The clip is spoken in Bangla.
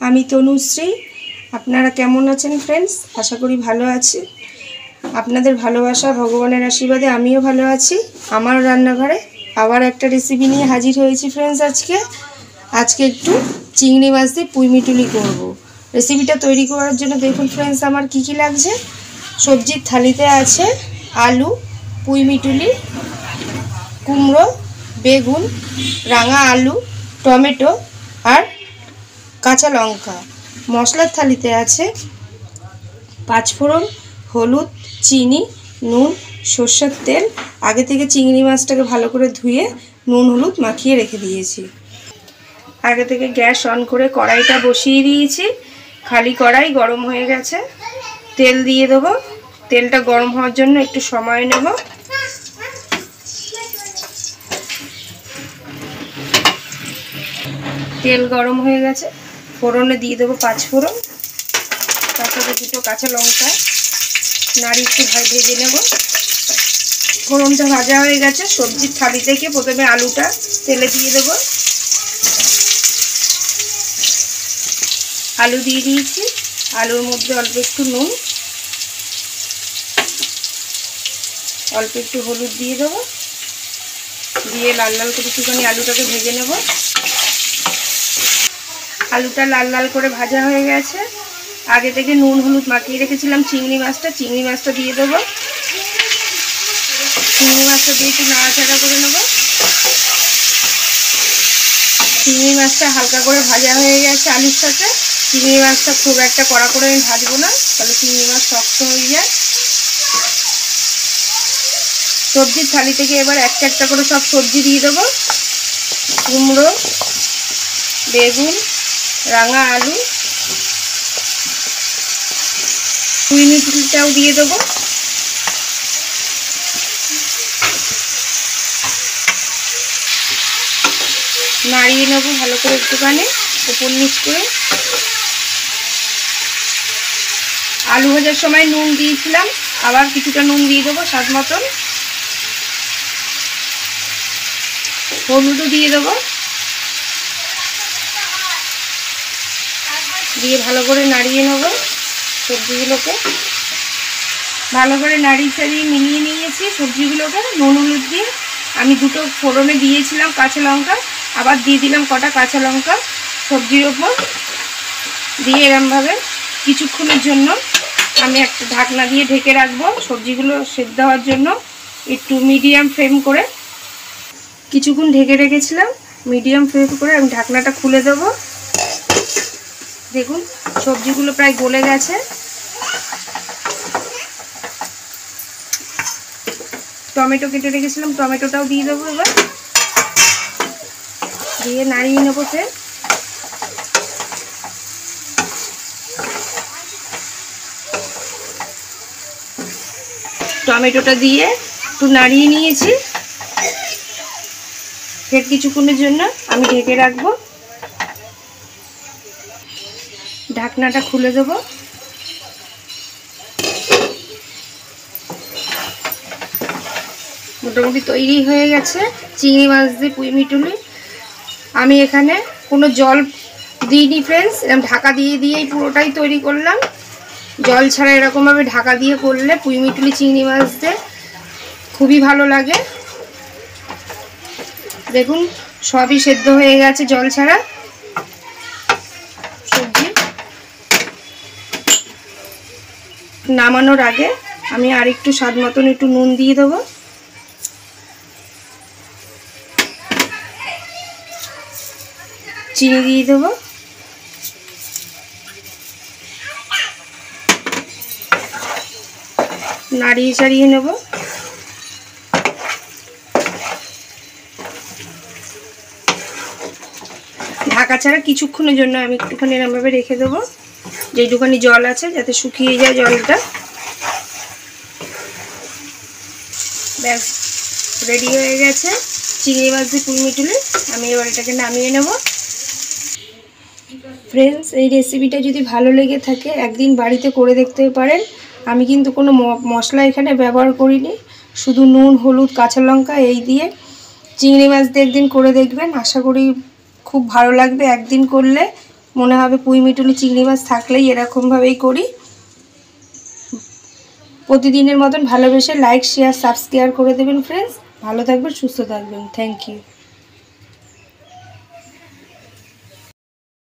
আমি তনুশ্রী। আপনারা কেমন আছেন ফ্রেন্ডস? আশা করি ভালো আছি। আপনাদের ভালোবাসা ভগবানের আশীর্বাদে আমিও ভালো আছি। আমার রান্নাঘরে আবার একটা রেসিপি নিয়ে হাজির হয়েছি ফ্রেন্ডস। আজকে একটু চিংড়ি মাছ দিয়ে পুঁইমিটুলি করব। রেসিপিটা তৈরি করার জন্য দেখুন ফ্রেন্ডস আমার কি কি লাগছে। সবজির থালিতে আছে আলু, পুঁইমিটুলি, কুমড়ো, বেগুন, রাঙা আলু, টমেটো আর কাঁচা লঙ্কা। মশলার থালিতে আছে পাঁচফোড়ন, হলুদ, চিনি, নুন, সর্ষের তেল। আগে থেকে চিংড়ি মাছটাকে ভালো করে ধুয়ে নুন হলুদ মাখিয়ে রেখে দিয়েছি। আগে থেকে গ্যাস অন করে কড়াইটা বসিয়ে দিয়েছি। খালি কড়াই গরম হয়ে গেছে। তেল দিয়ে দেবো। তেলটা গরম হওয়ার জন্য একটু সময় নেব। তেল গরম হয়ে গেছে। ফোড়নে দিয়ে দেবো পাঁচফোড়ন, তার সাথে দুটো কাঁচা লঙ্কা নাড়ি একটু ভেজে নেব। ফোড়নটা ভাজা হয়ে গেছে। সবজির থালি থেকে প্রথমে আলুটা তেলে দিয়ে দেবো। আলু দিয়ে দিয়েছি। আলুর মধ্যে অল্প একটু নুন, অল্প একটু হলুদ দিয়ে দেবো। দিয়ে লাল লাল করে একটুখানি আলুটাকে ভেজে নেব। আলুটা লাল লাল করে ভাজা হয়ে গেছে। আগে থেকে নুন হলুদ মাখিয়ে রেখেছিলাম চিংড়ি মাছটা দিয়ে দেবো। চিংড়ি মাছটা দিয়ে একটু নাড়াচাড়া করে নেব। চিংড়ি মাছটা হালকা করে ভাজা হয়ে গেছে আলুর সাথে। চিংড়ি মাছটা খুব একটা কড়া করে আমি ভাজবো না, তাহলে চিংড়ি মাছ শক্ত হয়ে যায়। সবজির থালি থেকে এবার একটা একটা করে সব সবজি দিয়ে দেবো। কুমড়ো, বেগুন, রাঙা আলু, পুঁইমিটুলিটাও দিয়ে দেবো। নাড়িয়ে নেবো ভালো করে একটুখানি উপর নিচ করে। আলু ভাজার সময় নুন দিয়েছিলাম, আবার কিছুটা নুন দিয়ে দেবো স্বাদ মতন। হলুদও দিয়ে দেবো। দিয়ে ভালো করে নাড়িয়ে নেব সবজিগুলোকে। ভালো করে নাড়িয়ে চাড়িয়ে মিলিয়ে নিয়েছি সবজিগুলোকে নুন হলুদ দিয়ে। আমি দুটো ফোড়নে দিয়েছিলাম কাঁচা লঙ্কা, আবার দিয়ে দিলাম কটা কাঁচা লঙ্কা সবজির ওপর দিয়ে। এরমভাবে কিছুক্ষণের জন্য আমি একটা ঢাকনা দিয়ে ঢেকে রাখবো সবজিগুলো সেদ্ধ হওয়ার জন্য। একটু মিডিয়াম ফ্লেম করে কিছুক্ষণ ঢেকে রেখেছিলাম। মিডিয়াম ফ্লেম করে আমি ঢাকনাটা খুলে দেবো। দেখুন সবজিগুলো প্রায় গলে গেছে। টমেটো কেটে রেখেছিলাম, টমেটোটাও দিয়ে দেবো এবার। দিয়ে নাড়িয়ে নেবো ফের। টমেটোটা দিয়ে একটু নাড়িয়ে নিয়েছি। ফের কিছুক্ষণের জন্য আমি ঢেকে রাখবো। ঢাকনাটা খুলে দেবো। মোটামুটি তৈরি হয়ে গেছে চিংড়ি মাছ দিয়ে পুঁইমিটুলি। আমি এখানে কোনো জল দিইনি ফ্রেন্ডস, এরকম ঢাকা দিয়ে দিয়েই পুরোটাই তৈরি করলাম। জল ছাড়া এরকমভাবে ঢাকা দিয়ে করলে পুঁইমিটুলি চিংড়ি মাছ দিয়ে খুবই ভালো লাগে। দেখুন সবই সেদ্ধ হয়ে গেছে জল ছাড়া সবজি। নামানোর আগে আমি আর একটু স্বাদ মতন একটু নুন দিয়ে দেবো। চিনি দিয়ে দেবো। নাড়িয়ে চাড়িয়ে নেব। ঢাকা ছাড়া কিছুক্ষণের জন্য আমি একটুখানি এরমভাবে রেখে দেবো, যেটুখানি জল আছে যাতে শুকিয়ে যায় জলটা। ব্যাস রেডি হয়ে গেছে চিংড়ি মাছ দিয়ে পুঁইমিটুলি। আমি এবার এটাকে নামিয়ে নেব। ফ্রেন্ডস এই রেসিপিটা যদি ভালো লেগে থাকে একদিন বাড়িতে করে দেখতে পারেন। আমি কিন্তু কোনো মশলা এখানে ব্যবহার করিনি, শুধু নুন হলুদ কাঁচা লঙ্কা এই দিয়ে চিংড়ি মাছ দিয়ে একদিন করে দেখবেন। আশা করি খুব ভালো লাগবে একদিন করলে। মনে হবে পুঁই মিটুনি চিংড়ি মাছ থাকলেই এরকমভাবেই করি। প্রতিদিনের মতন ভালোবেসে লাইক শেয়ার সাবস্ক্রাইব করে দেবেন ফ্রেন্ডস। ভালো থাকবেন, সুস্থ থাকবেন। Thank you.